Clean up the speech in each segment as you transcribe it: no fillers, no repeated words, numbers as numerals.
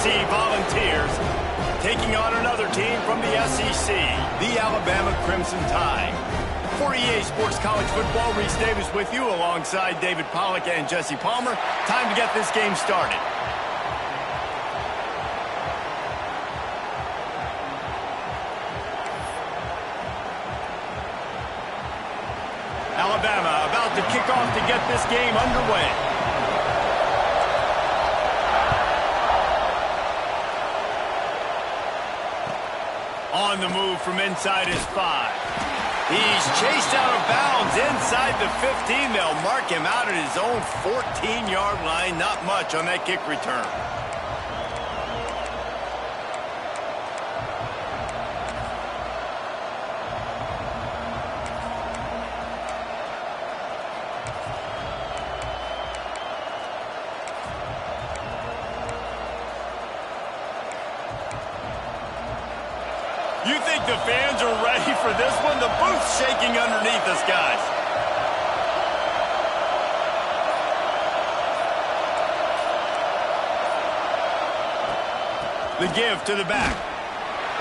Tennessee Volunteers taking on another team from the SEC, the Alabama Crimson Tide. For EA Sports College Football, Reese Davis with you alongside David Pollack and Jesse Palmer. Time to get this game started. Alabama about to kick off to get this game underway. On the move from inside his 5. He's chased out of bounds inside the 15. They'll mark him out at his own 14-yard line. Not much on that kick return. You think the fans are ready for this one? The booth's shaking underneath us, guys. The give to the back.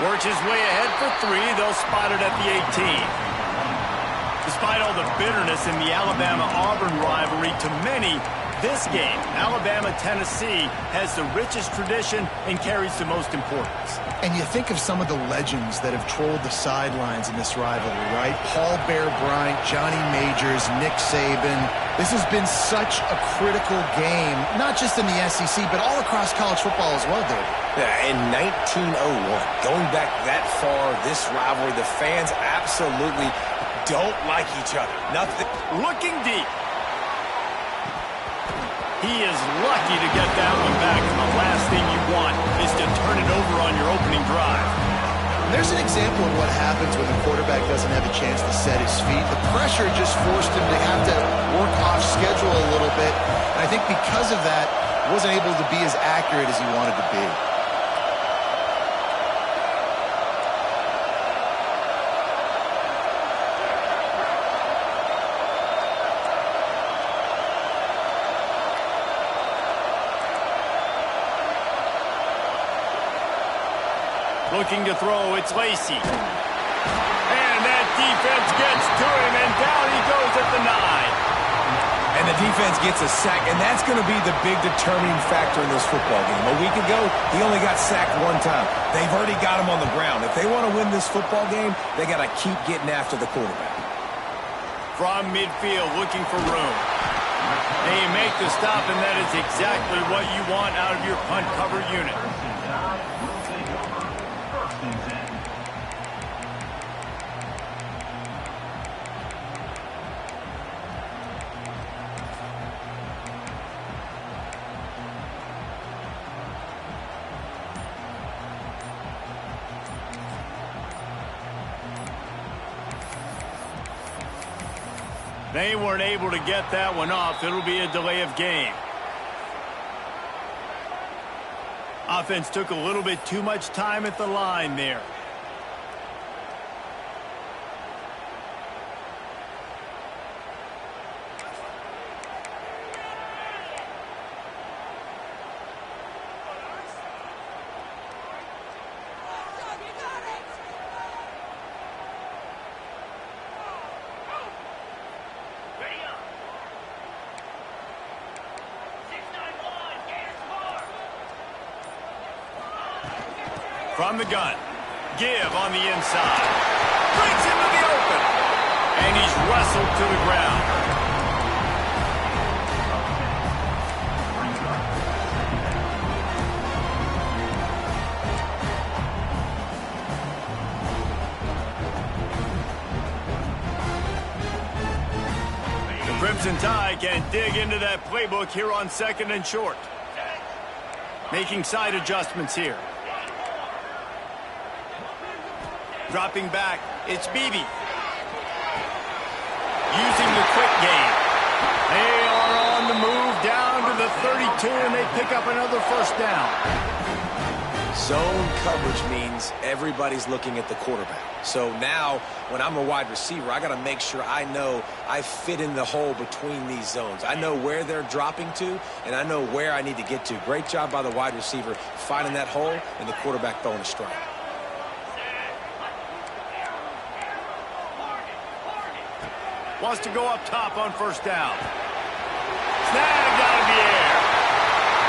Works his way ahead for 3. They'll spot it at the 18. Despite all the bitterness in the Alabama-Auburn rivalry, to many, this game, Alabama-Tennessee, has the richest tradition and carries the most importance. And you think of some of the legends that have trolled the sidelines in this rivalry, right? Paul Bear Bryant, Johnny Majors, Nick Saban. This has been such a critical game, not just in the SEC, but all across college football as well, Dave. Yeah, in 1901, going back that far, this rivalry, the fans absolutely don't like each other. Nothing. Looking deep. He is lucky to get that one back, and the last thing you want is to turn it over on your opening drive. There's an example of what happens when the quarterback doesn't have a chance to set his feet. The pressure just forced him to have to work off schedule a little bit, and I think because of that, wasn't able to be as accurate as he wanted to be. Looking to throw, it's Lacy. And that defense gets to him, and down he goes at the 9. And the defense gets a sack, and that's going to be the big determining factor in this football game. A week ago, he only got sacked 1 time. They've already got him on the ground. If they want to win this football game, they got to keep getting after the quarterback. From midfield, looking for room. They make the stop, and that is exactly what you want out of your punt cover unit. They weren't able to get that one off. It'll be a delay of game. Offense took a little bit too much time at the line there. From the gun. Give on the inside. Brings him to the open. And he's wrestled to the ground. The Crimson Tide can dig into that playbook here on 2nd and short. Making side adjustments here. Dropping back, it's Beebe. Using the quick game. They are on the move down to the 32, and they pick up another first down. Zone coverage means everybody's looking at the quarterback. So now, when I'm a wide receiver, I got to make sure I know I fit in the hole between these zones. I know where they're dropping to, and I know where I need to get to. Great job by the wide receiver finding that hole, and the quarterback throwing a strike. Wants to go up top on first down. Snagged out of the air.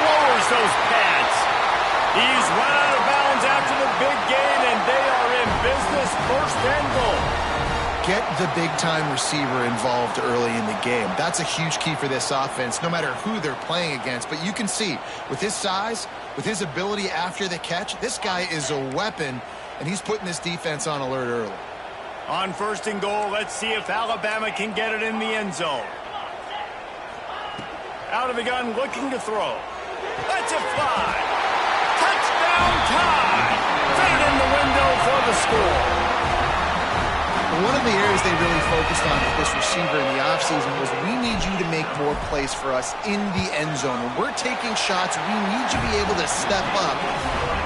Lowers those pads. He's run out of bounds after the big gain, and they are in business, first and goal. Get the big-time receiver involved early in the game. That's a huge key for this offense, no matter who they're playing against. But you can see, with his size, with his ability after the catch, this guy is a weapon, and he's putting this defense on alert early. On first and goal, let's see if Alabama can get it in the end zone. Out of the gun, looking to throw. Lets it fly. Touchdown time. Fit it in the window for the score. One of the areas they really focused on with this receiver in the offseason was we need you to make more plays for us in the end zone. When we're taking shots, we need you to be able to step up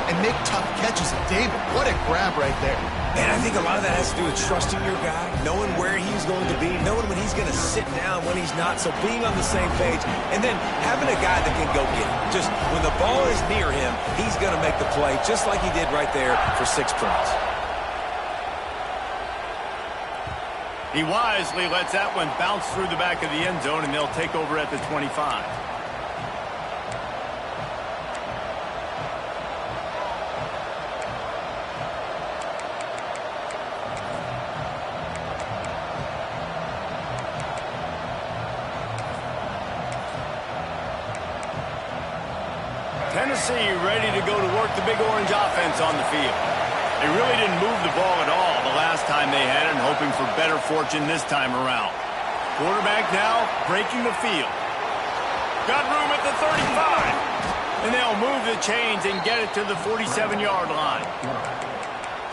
and make tough catches. And David, what a grab right there. And I think a lot of that has to do with trusting your guy, knowing where he's going to be, knowing when he's going to sit down, when he's not, so being on the same page, and then having a guy that can go get it. Just when the ball is near him, he's going to make the play, just like he did right there for 6 points. He wisely lets that one bounce through the back of the end zone, and they'll take over at the 25. Tennessee ready to go to work the Big Orange offense on the field. They really didn't move the ball at all the last time they had it, and hoping for better fortune this time around. Quarterback now breaking the field. Got room at the 35. And they'll move the chains and get it to the 47-yard line.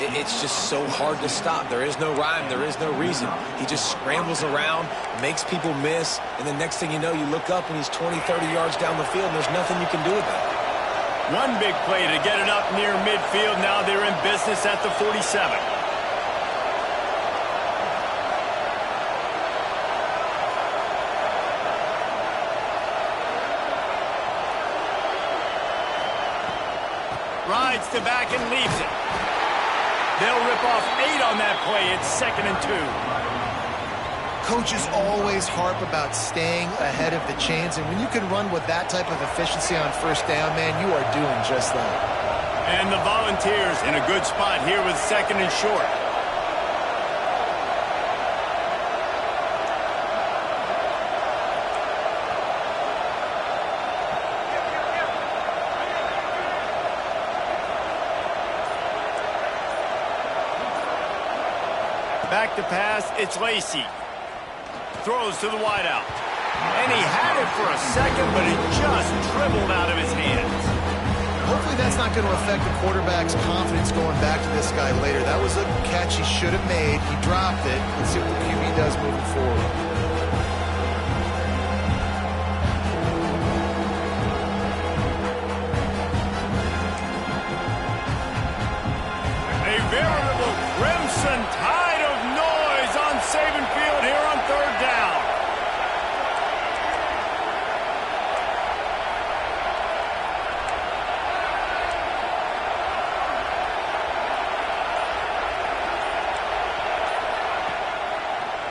It's just so hard to stop. There is no rhyme. There is no reason. He just scrambles around, makes people miss, and the next thing you know, you look up and he's 20, 30 yards down the field, and there's nothing you can do about it. One big play to get it up near midfield. Now they're in business at the 47. Rides to back and leaves it. They'll rip off 8 on that play. It's 2nd and 2. Coaches always harp about staying ahead of the chains, and when you can run with that type of efficiency on first down, man, you are doing just that. And the Volunteers in a good spot here with 2nd and short. Back to pass, it's Lacey. Throws to the wideout. And he had it for a second, but it just dribbled out of his hands. Hopefully that's not going to affect the quarterback's confidence going back to this guy later. That was a catch he should have made. He dropped it. Let's see what the QB does moving forward. A veritable crimson tide of noise on Saban Field here on 3rd down.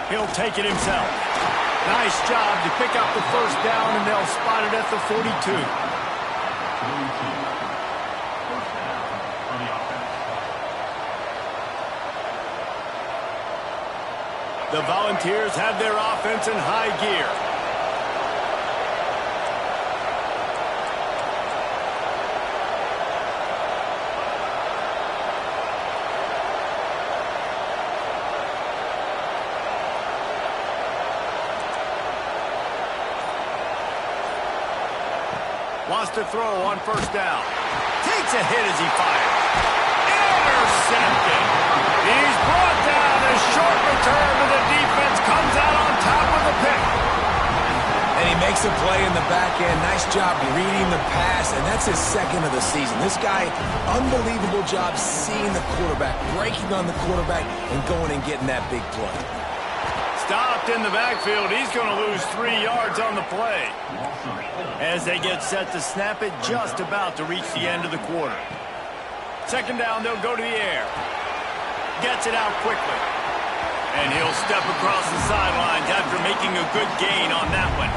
He'll take it himself. Nice job to pick up the first down, and they'll spot it at the 42. The Volunteers have their offense in high gear. Wants to throw on first down. Takes a hit as he fires. Intercepted. He's brought down. A short return to the defense comes out on top of the pick. And And he makes a play in the back end. Nice job reading the pass, and that's his second of the season. This guy, unbelievable job seeing the quarterback, breaking on the quarterback, and going and getting that big play. Stopped in the backfield. He's going to lose 3 yards on the play. As they get set to snap it, just about to reach the end of the quarter. Second down, they'll go to the air. Gets it out quickly. And he'll step across the sidelines after making a good gain on that one.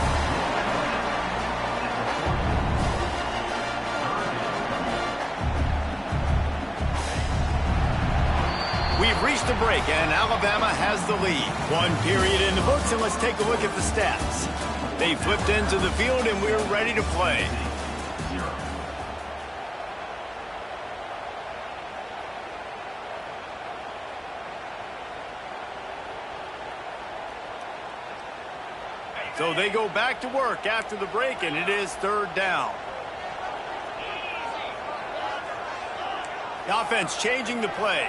We've reached a break, and Alabama has the lead. 1 period in the books, and let's take a look at the stats. They flipped into the field, and we're ready to play. So they go back to work after the break, and it is third down. The offense changing the play.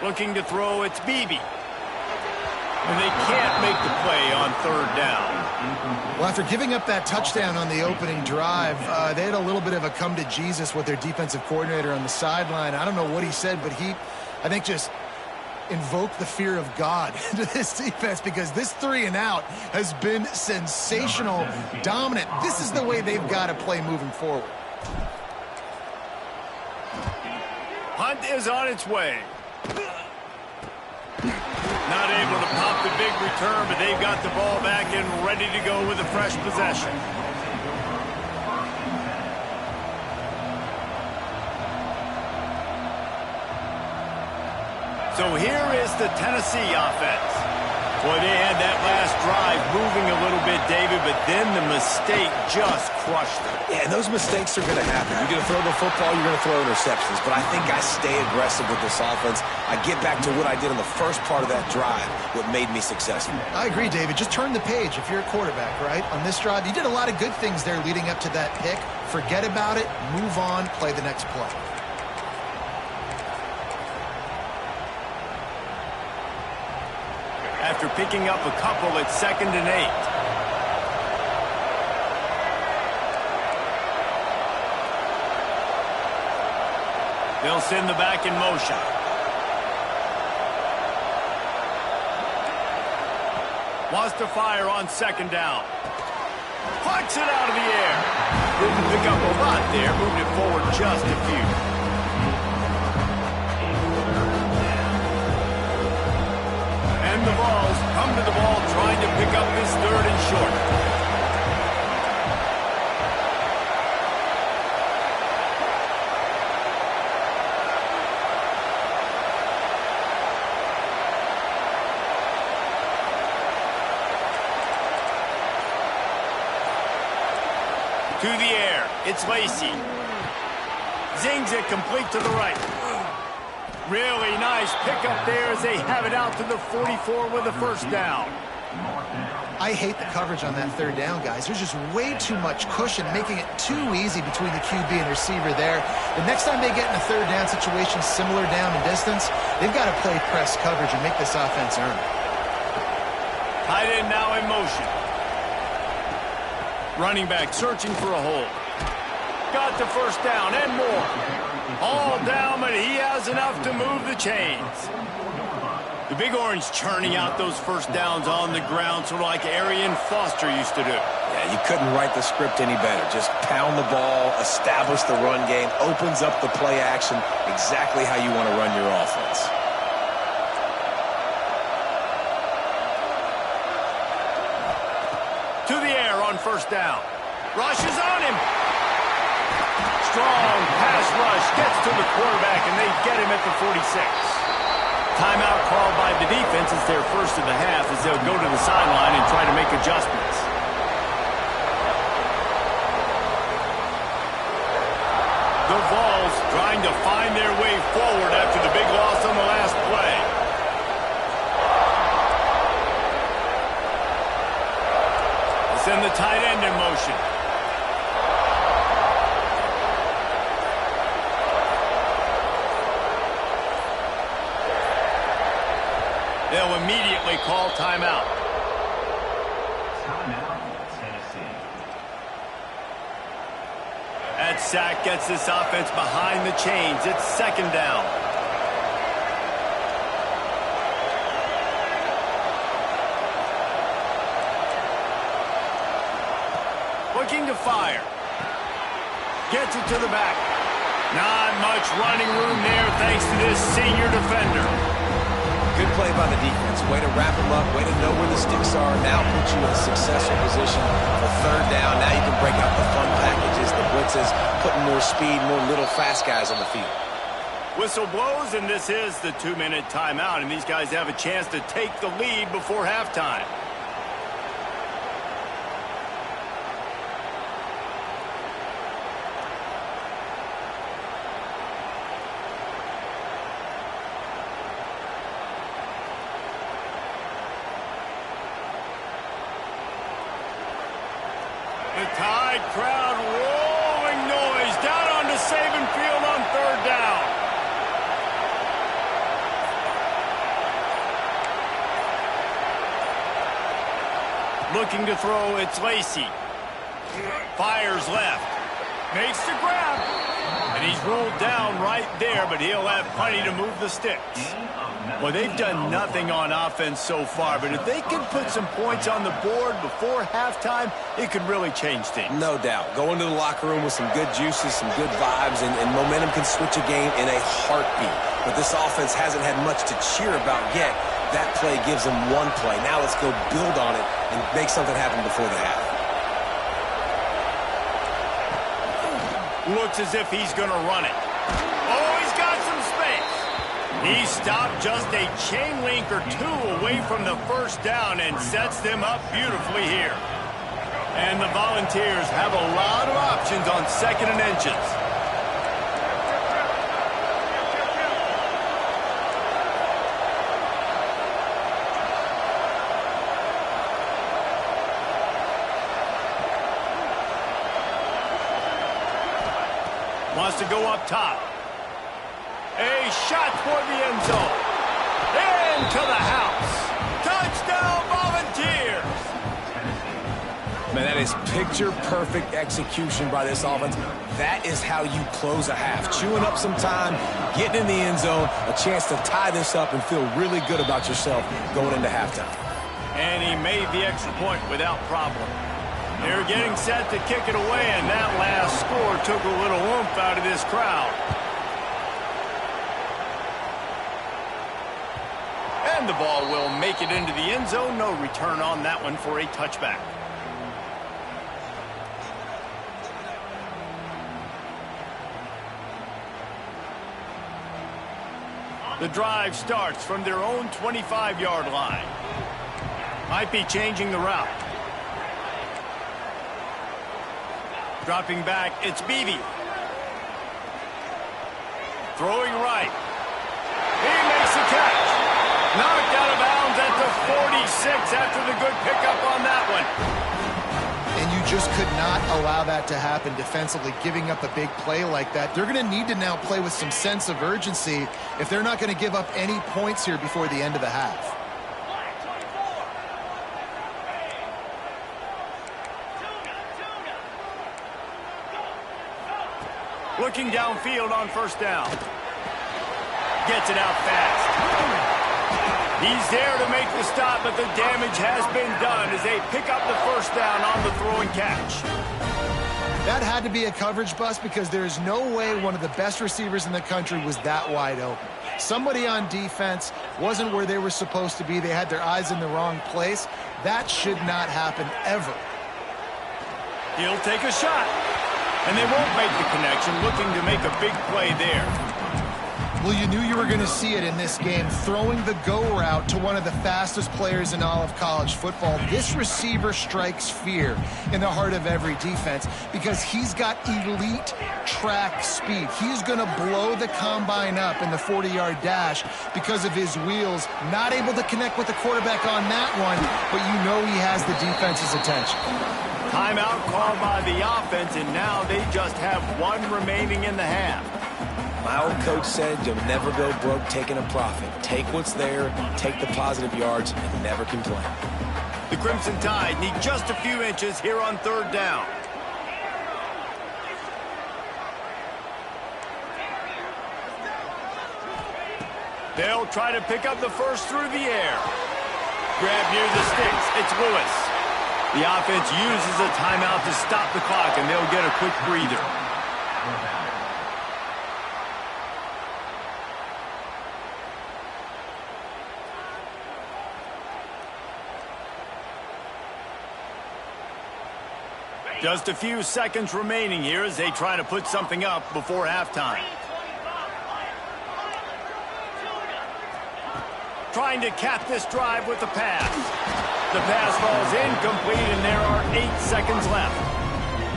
Looking to throw, it's Beebe. And they can't make the play on third down. Well, after giving up that touchdown on the opening drive, they had a little bit of a come to Jesus with their defensive coordinator on the sideline. I don't know what he said, but he, I think, just invoke the fear of God into this defense, because this 3 and out has been sensational, dominant. This is the way they've got to play moving forward. Hunt is on its way. Not able to pop the big return, but they've got the ball back and ready to go with a fresh possession. So here is the Tennessee offense. Boy, they had that last drive moving a little bit, David, but then the mistake just crushed them. Yeah, and those mistakes are going to happen. You're going to throw the football, you're going to throw interceptions. But I think I stay aggressive with this offense. I get back to what I did in the first part of that drive, what made me successful. I agree, David. Just turn the page if you're a quarterback, right? On this drive, you did a lot of good things there leading up to that pick. Forget about it, move on, play the next play. After picking up a couple, it's 2nd and 8. They'll send the back in motion. Wants to fire on 2nd down. Plucks it out of the air. Didn't pick up a lot there. Moved it forward just a few. And the Vols come to the ball trying to pick up this 3rd and short. To the air, it's Lacy. Zings it complete to the right. Really nice pickup there as they have it out to the 44 with a first down. I hate the coverage on that 3rd down, guys. There's just way too much cushion, making it too easy between the QB and receiver there. The next time they get in a 3rd down situation, similar down in distance, they've got to play press coverage and make this offense earn it. Tight end now in motion. Running back searching for a hole. Got the first down and more. All down, but he has enough to move the chains. The Big Orange churning out those first downs on the ground, sort of like Arian Foster used to do. Yeah, you couldn't write the script any better. Just pound the ball, establish the run game, opens up the play action, exactly how you want to run your offense. To the air on first down. Rush is on him. Strong pass rush gets to the quarterback, and they get him at the 46. Timeout called by the defense. It's their first of the half as they'll go to the sideline and try to make adjustments. The Vols trying to find their way forward after the big loss on the last play. Send the tight end in motion. They'll immediately call timeout. Timeout, Tennessee. sack gets this offense behind the chains. It's second down. Looking to fire. Gets it to the back. Not much running room there thanks to this senior defender. Good play by the defense. Way to wrap them up. Way to know where the sticks are. Now put you in a successful position for third down. Now you can break out the fun packages, the blitzes, putting more speed, more little fast guys on the field. Whistle blows, and this is the 2-minute timeout, and these guys have a chance to take the lead before halftime. The Tide crowd rolling noise down onto Saban Field on third down. Looking to throw, it's Lacy. Fires left. Makes the grab. And he's rolled down right there, but he'll have plenty to move the sticks. Well, they've done nothing on offense so far, but if they can put some points on the board before halftime, it could really change things. No doubt. Go into the locker room with some good juices, some good vibes, and momentum can switch a game in a heartbeat. But this offense hasn't had much to cheer about yet. That play gives them one play. Now let's go build on it and make something happen before the half. Looks as if he's going to run it. Oh, he's got some space. He stopped just a chain link or two away from the first down and sets them up beautifully here. And the Volunteers have a lot of options on second and inches. Wants to go up top. A shot toward the end zone. Into the house. Touchdown, Volunteers! Man, that is picture-perfect execution by this offense. That is how you close a half. Chewing up some time, getting in the end zone, a chance to tie this up and feel really good about yourself going into halftime. And he made the extra point without problem. They're getting set to kick it away, and that last score took a little oomph out of this crowd. And the ball will make it into the end zone. No return on that one for a touchback. The drive starts from their own 25-yard line. Might be changing the route. Dropping back, it's Beebe. Throwing right. He makes the catch. Knocked out of bounds at the 46 after the good pickup on that one. And you just could not allow that to happen defensively, giving up a big play like that. They're going to need to now play with some sense of urgency if they're not going to give up any points here before the end of the half. Looking downfield on first down. Gets it out fast. He's there to make the stop, but the damage has been done as they pick up the first down on the throw and catch. That had to be a coverage bust because there is no way one of the best receivers in the country was that wide open. Somebody on defense wasn't where they were supposed to be. They had their eyes in the wrong place. That should not happen ever. He'll take a shot. And they won't make the connection, looking to make a big play there. Well, you knew you were going to see it in this game, throwing the go route to one of the fastest players in all of college football. This receiver strikes fear in the heart of every defense because he's got elite track speed. He's going to blow the combine up in the 40-yard dash because of his wheels. Not able to connect with the quarterback on that one, but you know he has the defense's attention. Timeout called by the offense, and now they just have one remaining in the half. My old coach said you'll never go broke taking a profit. Take what's there, take the positive yards, and never complain. The Crimson Tide need just a few inches here on third down. They'll try to pick up the first through the air. Grab near the sticks. It's Lewis. The offense uses a timeout to stop the clock, and they'll get a quick breather. Just a few seconds remaining here as they try to put something up before halftime. Trying to cap this drive with the pass. The pass falls incomplete, and there are 8 seconds left.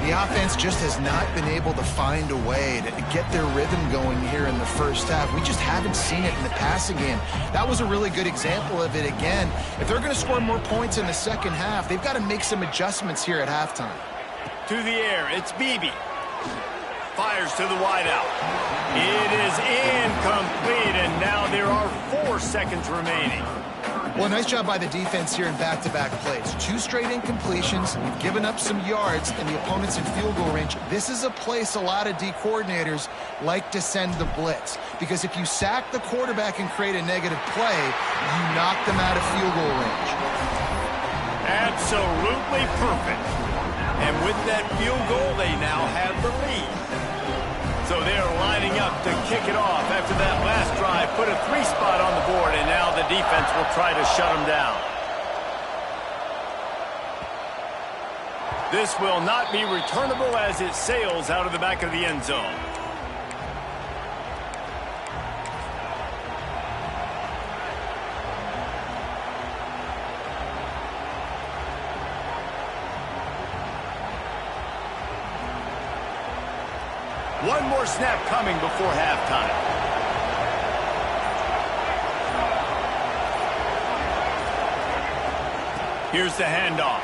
The offense just has not been able to find a way to get their rhythm going here in the first half. We just haven't seen it in the passing game. That was a really good example of it again. If they're going to score more points in the second half, they've got to make some adjustments here at halftime. To the air, it's Beebe. Fires to the wideout. It is incomplete, and now there are 4 seconds remaining. Well, nice job by the defense here in back-to-back plays. 2 straight incompletions. You've given up some yards, and the opponent's in field goal range. This is a place a lot of D coordinators like to send the blitz, because if you sack the quarterback and create a negative play, you knock them out of field goal range. Absolutely perfect. And with that field goal, they now have the lead. So they're lining up to kick it off after that last drive. Put a 3 spot on the board, and now the defense will try to shut them down. This will not be returnable as it sails out of the back of the end zone. One more snap coming before halftime. Here's the handoff.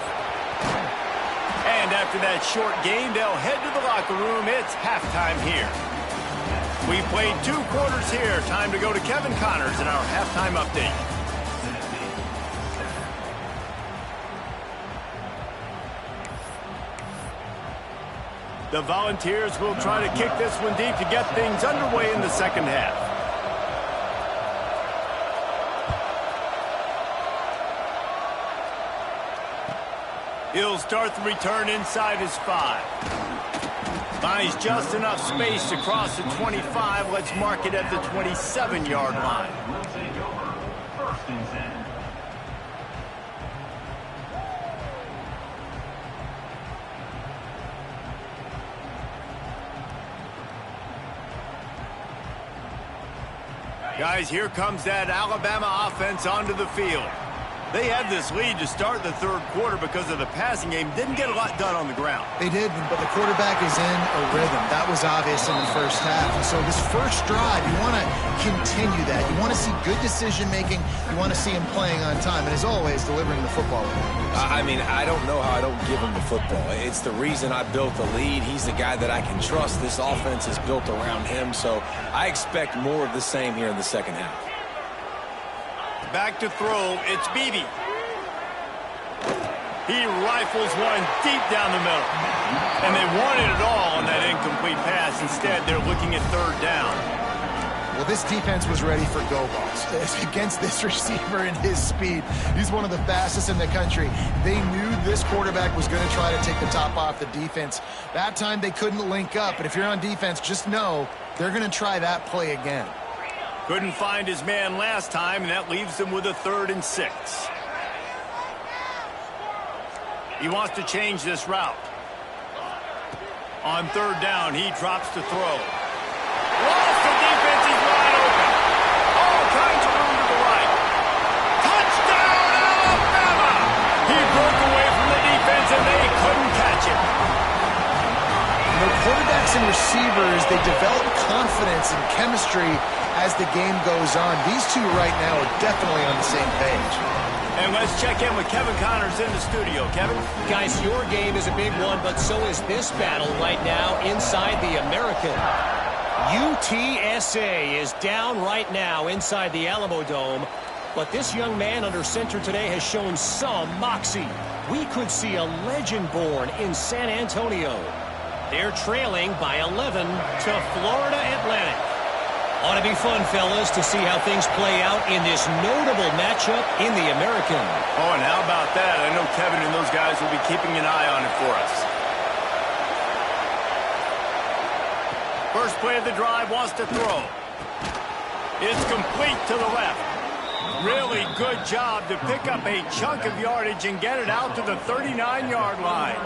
And after that short gain, they'll head to the locker room. It's halftime here. We played 2 quarters here. Time to go to Kevin Connors in our halftime update. The Volunteers will try to kick this one deep to get things underway in the second half. He'll start the return inside his 5. Finds just enough space to cross the 25. Let's mark it at the 27-yard line. Guys, here comes that Alabama offense onto the field. They had this lead to start the third quarter because of the passing game. Didn't get a lot done on the ground. They did, but the quarterback is in a rhythm. That was obvious in the first half. And so this first drive, you want to continue that. You want to see good decision-making. You want to see him playing on time. And as always, delivering the football. I mean, I don't know how I don't give him the football. It's the reason I built the lead. He's the guy that I can trust. This offense is built around him. So I expect more of the same here in the second half. Back to throw, it's Beebe. He rifles one deep down the middle. And they wanted it all on that incomplete pass. Instead, they're looking at 3rd down. Well, this defense was ready for go balls. Against this receiver and his speed, he's one of the fastest in the country. They knew this quarterback was going to try to take the top off the defense. That time they couldn't link up. But if you're on defense, just know they're going to try that play again. Couldn't find his man last time, and that leaves him with a 3rd and 6. He wants to change this route. On 3rd down, he drops to throw. Lost the defense, he's wide open. All kinds of room to the right. Touchdown, Alabama! He broke away from the defense, and they couldn't catch him. You know, quarterbacks and receivers, they develop confidence and chemistry as the game goes on. These two right now are definitely on the same page. And let's check in with Kevin Connors in the studio. Kevin? Guys, your game is a big one, but so is this battle right now inside the American. UTSA is down right now inside the Alamo Dome, but this young man under center today has shown some moxie. We could see a legend born in San Antonio. They're trailing by 11 to Florida Atlantic. Ought to be fun, fellas, to see how things play out in this notable matchup in the American. Oh, and how about that? I know Kevin and those guys will be keeping an eye on it for us. First play of the drive, wants to throw. It's complete to the left. Really good job to pick up a chunk of yardage and get it out to the 39-yard line.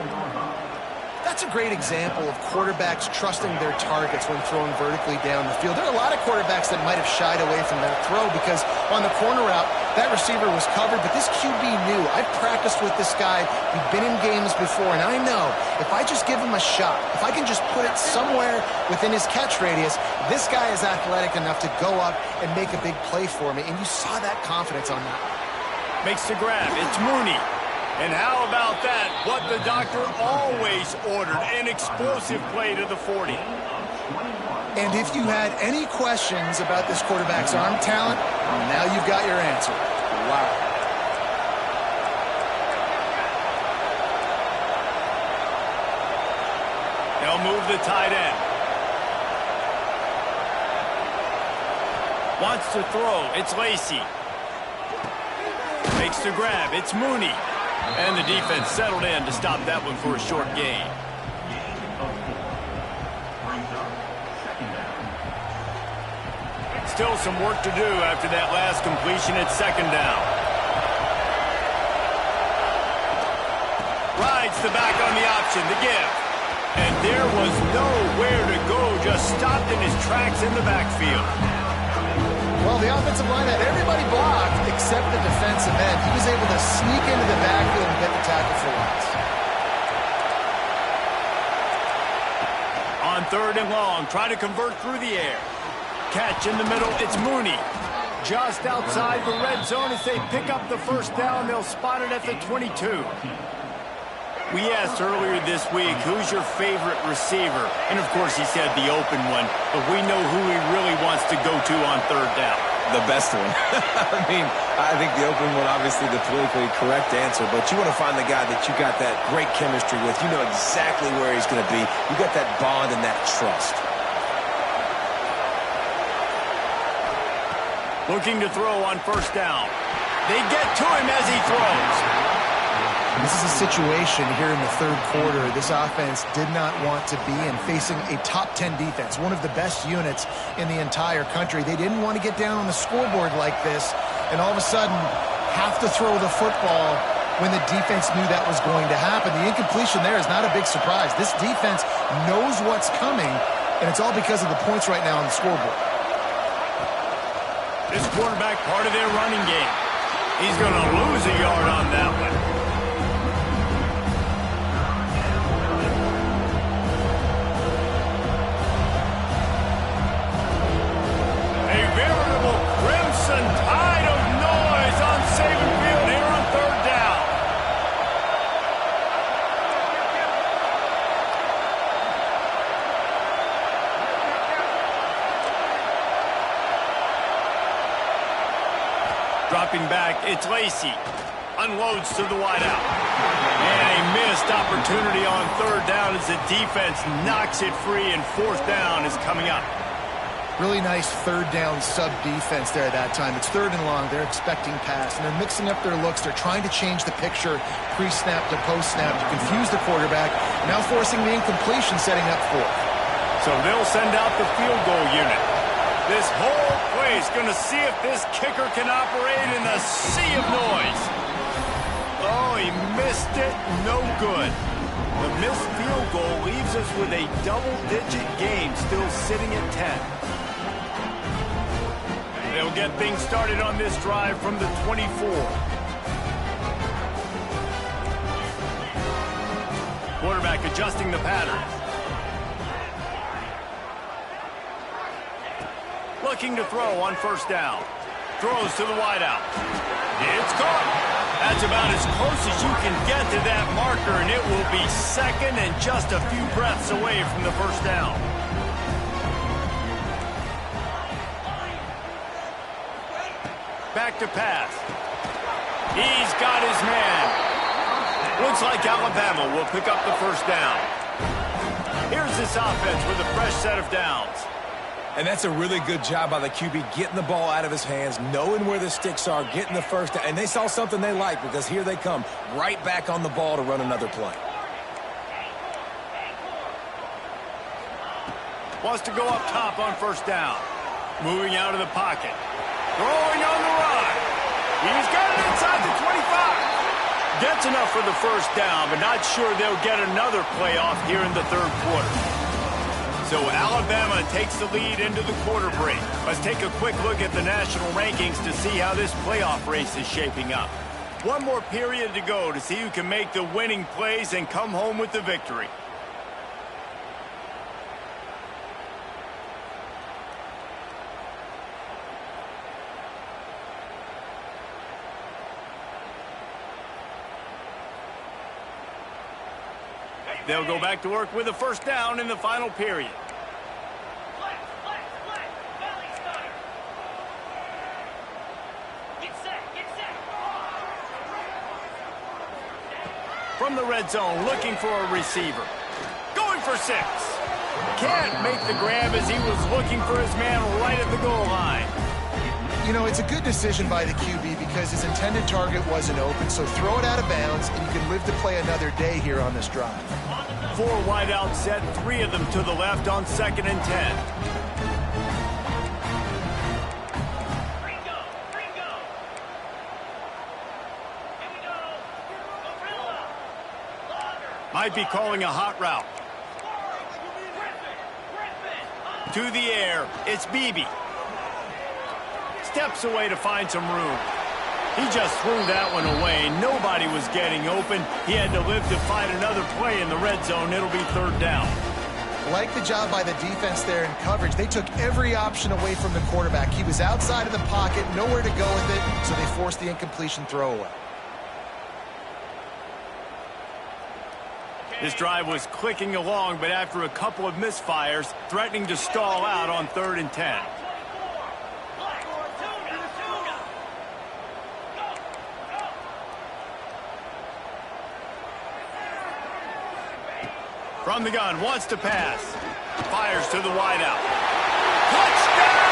That's a great example of quarterbacks trusting their targets when throwing vertically down the field. There are a lot of quarterbacks that might have shied away from that throw because on the corner route, that receiver was covered, but this QB knew. I've practiced with this guy. We've been in games before, and I know if I just give him a shot, if I can just put it somewhere within his catch radius, this guy is athletic enough to go up and make a big play for me, and you saw that confidence on that. Makes the grab. It's Mooney. And how about that? What the doctor always ordered, an explosive play to the 40. And if you had any questions about this quarterback's arm talent, now you've got your answer. Wow. They'll move the tight end. Wants to throw. It's Lacy. Makes the grab. It's Mooney. And the defense settled in to stop that one for a short gain. Still some work to do after that last completion at second down. Rides the back on the option, the give. And there was nowhere to go, just stopped in his tracks in the backfield. Well, the offensive line had everybody blocked except the defensive end. He was able to sneak into the backfield and get the tackle for loss. On third and long, try to convert through the air. Catch in the middle, it's Mooney. Just outside the red zone as they pick up the first down. They'll spot it at the 22. We asked earlier this week, who's your favorite receiver? And, of course, he said the open one, but we know who he really wants to go to on third down. The best one. I mean, I think the open one, obviously the politically correct answer, but you want to find the guy that you got that great chemistry with. You know exactly where he's going to be. You got that bond and that trust. Looking to throw on first down. They get to him as he throws. This is a situation here in the third quarter this offense did not want to be in, facing a top 10 defense, one of the best units in the entire country. They didn't want to get down on the scoreboard like this and all of a sudden have to throw the football when the defense knew that was going to happen. The incompletion there is not a big surprise. This defense knows what's coming, and it's all because of the points right now on the scoreboard. This quarterback part of their running game. He's going to lose a yard on that one. Crimson tide of noise on Saban Field here on third down. Dropping back, it's Lacy. Unloads to the wideout. And a missed opportunity on third down as the defense knocks it free, and fourth down is coming up. Really nice third down sub-defense there at that time. It's third and long. They're expecting pass, and they're mixing up their looks. They're trying to change the picture pre-snap to post-snap to confuse the quarterback, now forcing the incompletion, setting up fourth. So they'll send out the field goal unit. This whole place going to see if this kicker can operate in the sea of noise. Oh, he missed it. No good. The missed field goal leaves us with a double-digit game, still sitting at 10. They'll get things started on this drive from the 24. Quarterback adjusting the pattern. Looking to throw on first down. Throws to the wideout. It's caught. That's about as close as you can get to that marker, and it will be second and just a few breaths away from the first down. Back to pass. He's got his man. Looks like Alabama will pick up the first down. Here's this offense with a fresh set of downs. And that's a really good job by the QB, getting the ball out of his hands, knowing where the sticks are, getting the first down. And they saw something they like because here they come right back on the ball to run another play. Wants to go up top on first down. Moving out of the pocket. Throwing on the run. He's got it inside the 25. Gets enough for the first down, but not sure they'll get another playoff here in the third quarter. So Alabama takes the lead into the quarter break. Let's take a quick look at the national rankings to see how this playoff race is shaping up. One more period to go to see who can make the winning plays and come home with the victory. They'll go back to work with a first down in the final period. From the red zone, looking for a receiver. Going for 6. Can't make the grab as he was looking for his man right at the goal line. You know, it's a good decision by the QB because his intended target wasn't open, so throw it out of bounds, and you can live to play another day here on this drive. 4 wide out set, 3 of them to the left on 2nd and 10. Might be calling a hot route. To the air, it's Beebe. Steps away to find some room. He just threw that one away. Nobody was getting open. He had to live to fight another play in the red zone. It'll be 3rd down. Like the job by the defense there in coverage. They took every option away from the quarterback. He was outside of the pocket, nowhere to go with it, so they forced the incompletion throwaway. This drive was clicking along, but after a couple of misfires, threatening to stall out on 3rd and 10. From the gun, wants to pass. Fires to the wideout. Touchdown!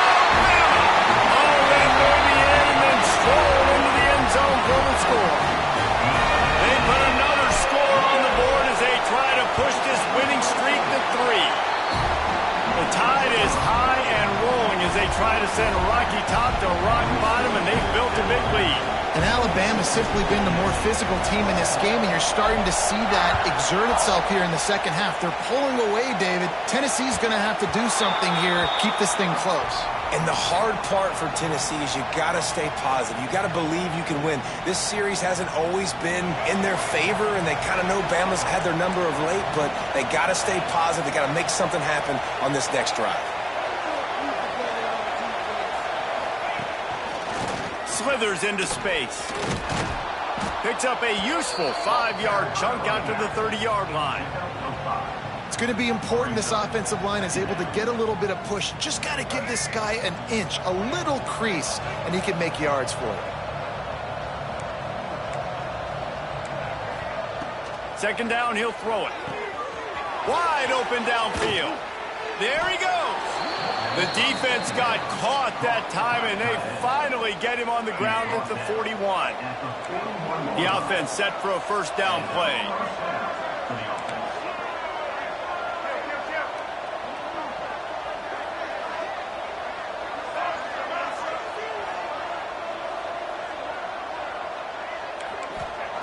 Oh, that movie in and then strolled into the end zone for the score. They put another score on the board as they try to push this winning streak to 3. The tide is high and rolling as they try to send Rocky Top to rock bottom, and they've built a big lead. And Alabama's simply been the more physical team in this game, and you're starting to see that exert itself here in the second half. They're pulling away, David. Tennessee's going to have to do something here, keep this thing close. And the hard part for Tennessee is you got to stay positive. You got to believe you can win. This series hasn't always been in their favor, and they kind of know Bama's had their number of late, but they got to stay positive. They got to make something happen on this next drive. Slithers into space. Picks up a useful 5-yard chunk out to the 30-yard line. It's going to be important this offensive line is able to get a little bit of push. Just got to give this guy an inch, a little crease, and he can make yards for it. 2nd down, he'll throw it. Wide open downfield. There he goes. The defense got caught that time, and they finally get him on the ground at the 41. The offense set for a first down play.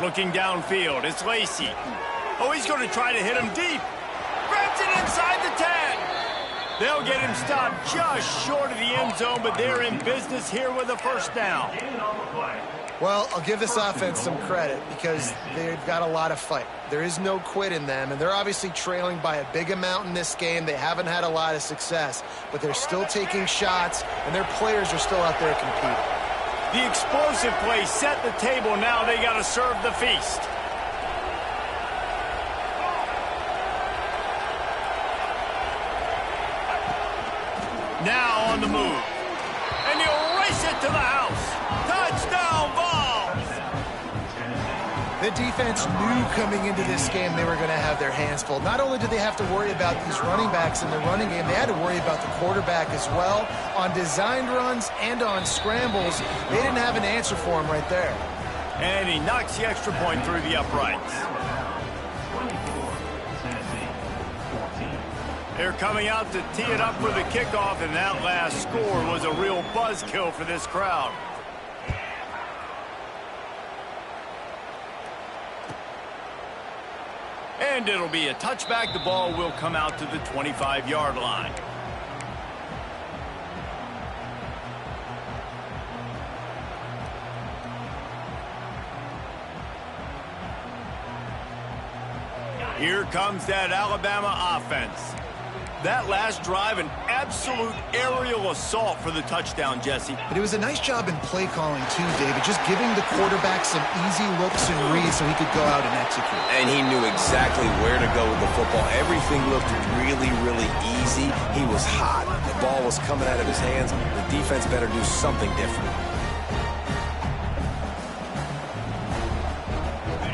Looking downfield, it's Lacy. Oh, he's going to try to hit him deep. Grabs it inside the 10. They'll get him stopped just short of the end zone, but they're in business here with a first down. Well, I'll give this offense some credit because they've got a lot of fight. There is no quit in them, and they're obviously trailing by a big amount in this game. They haven't had a lot of success, but they're still taking shots, and their players are still out there competing. The explosive play set the table. Now they got to serve the feast. Now on the move. And he'll race it to the house. Touchdown, Vols! The defense knew coming into this game they were going to have their hands full. Not only did they have to worry about these running backs in the running game, they had to worry about the quarterback as well. On designed runs and on scrambles, they didn't have an answer for him right there. And he knocks the extra point through the uprights. They're coming out to tee it up for the kickoff, and that last score was a real buzzkill for this crowd. And it'll be a touchback. The ball will come out to the 25-yard line. Here comes that Alabama offense. That last drive, an absolute aerial assault for the touchdown, Jesse. But it was a nice job in play calling too, David, just giving the quarterback some easy looks and reads so he could go out and execute. And he knew exactly where to go with the football. Everything looked really, really easy. He was hot. The ball was coming out of his hands. The defense better do something different.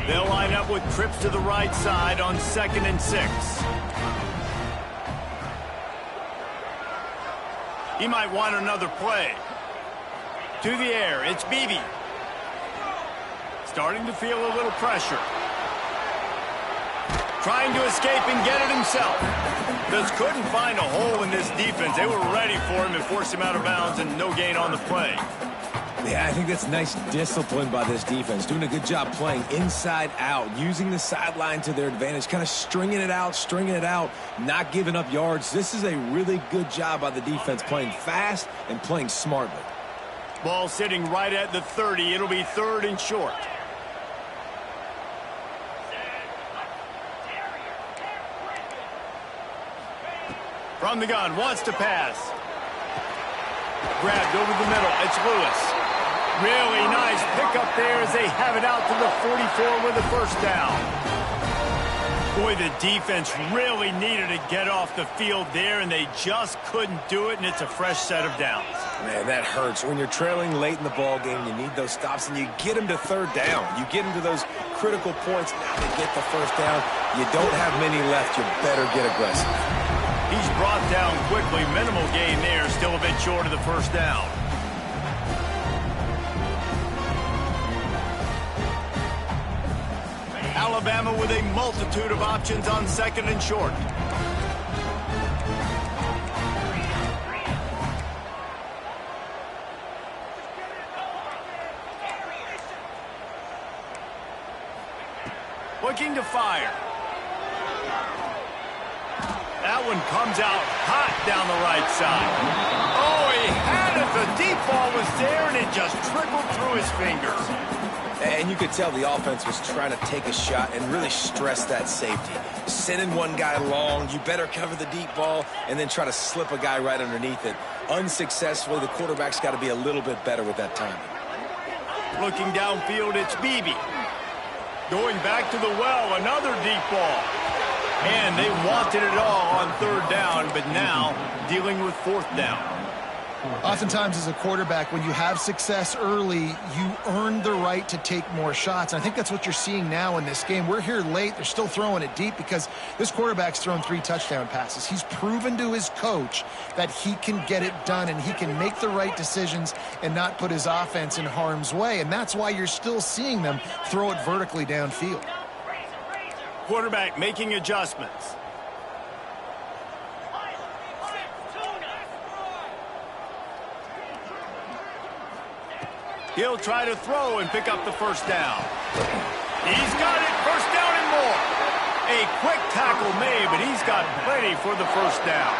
They'll line up with trips to the right side on 2nd and 6. He might want another play. To the air, it's Beebe. Starting to feel a little pressure. Trying to escape and get it himself. Just couldn't find a hole in this defense. They were ready for him and forced him out of bounds, and no gain on the play. Yeah, I think that's nice discipline by this defense. Doing a good job playing inside out, using the sideline to their advantage, kind of stringing it out, not giving up yards. This is a really good job by the defense, playing fast and playing smartly. Ball sitting right at the 30. It'll be 3rd and short. From the gun, wants to pass. Grabbed over the middle. It's Lewis. Really nice pickup there as they have it out to the 44 with a first down. Boy, the defense really needed to get off the field there, and they just couldn't do it, and it's a fresh set of downs. Man, that hurts. When you're trailing late in the ball game, you need those stops, and you get them to 3rd down. You get them to those critical points. Now they get the first down. You don't have many left. You better get aggressive. He's brought down quickly. Minimal gain there. Still a bit short of the first down. Alabama with a multitude of options on 2nd and short. Looking to fire. That one comes out hot down the right side. Oh, he had it. The deep ball was there, and it just trickled through his fingers. And you could tell the offense was trying to take a shot and really stress that safety. Sending one guy long, you better cover the deep ball, and then try to slip a guy right underneath it. Unsuccessfully, the quarterback's got to be a little bit better with that timing. Looking downfield, it's Beebe. Going back to the well, another deep ball. And they wanted it all on 3rd down, but now dealing with 4th down. Oftentimes as a quarterback, when you have success early, you earn the right to take more shots. And I think that's what you're seeing now in this game. We're here late. They're still throwing it deep because this quarterback's thrown 3 touchdown passes. He's proven to his coach that he can get it done and he can make the right decisions and not put his offense in harm's way. And that's why you're still seeing them throw it vertically downfield. Quarterback making adjustments. He'll try to throw and pick up the first down. He's got it. First down and more. A quick tackle made, but he's got plenty for the first down.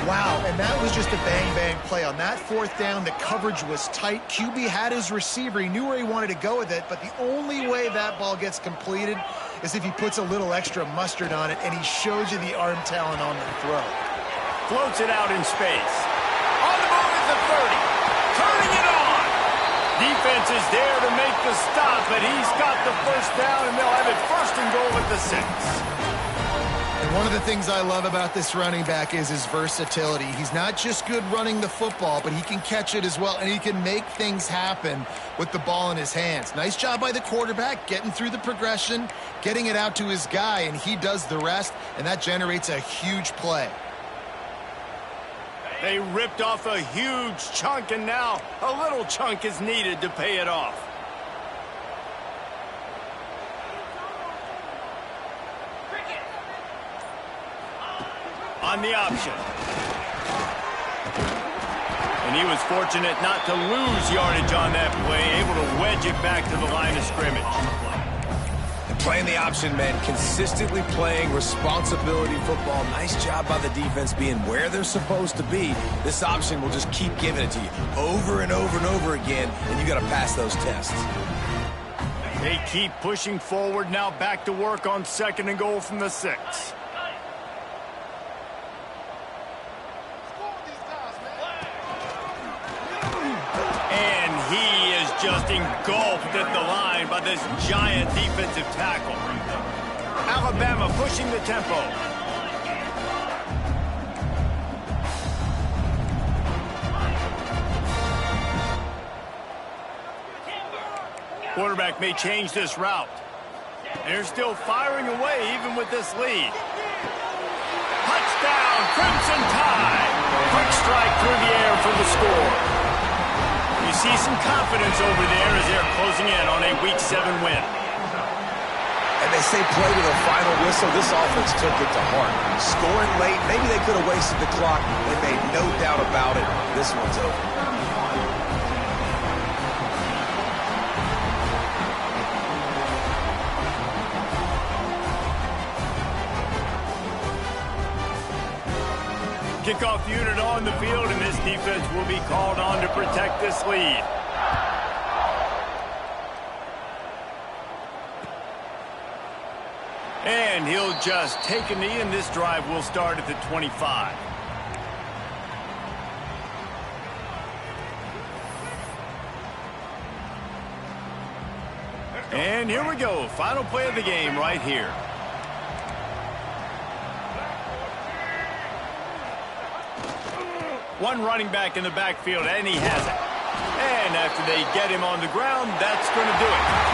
Wow, and that was just a bang-bang play. On that 4th down, the coverage was tight. QB had his receiver. He knew where he wanted to go with it, but the only way that ball gets completed is if he puts a little extra mustard on it, and he shows you the arm talent on the throw. Floats it out in space. On the move at the 30. Turning it on. Defense is there to make the stop, but he's got the first down, and they'll have it 1st and goal at the 6. And One of the things I love about this running back is his versatility. He's not just good running the football, but he can catch it as well, and he can make things happen with the ball in his hands. Nice job by the quarterback, getting through the progression, getting it out to his guy, and he does the rest, and that generates a huge play. They ripped off a huge chunk, and now a little chunk is needed to pay it off. On the option. And he was fortunate not to lose yardage on that play, able to wedge it back to the line of scrimmage. And playing the option meant consistently playing responsibility football. Nice job by the defense being where they're supposed to be. This option will just keep giving it to you over and over and over again, and you got to pass those tests. They keep pushing forward, now back to work on 2nd and goal from the 6. Just engulfed at the line by this giant defensive tackle. Alabama pushing the tempo. Quarterback may change this route. They're still firing away even with this lead. Touchdown, Crimson Tide. Quick strike through the air for the score. You see some confidence over there as they're closing in on a Week 7 win. And they say play to the final whistle. This offense took it to heart. Scoring late, maybe they could have wasted the clock. They made no doubt about it. This one's over. Kickoff unit on the field, and this defense will be called on to protect this lead. And he'll just take a knee, and this drive will start at the 25. And here we go. Final play of the game right here. One running back in the backfield, and he has it. And after they get him on the ground, that's going to do it.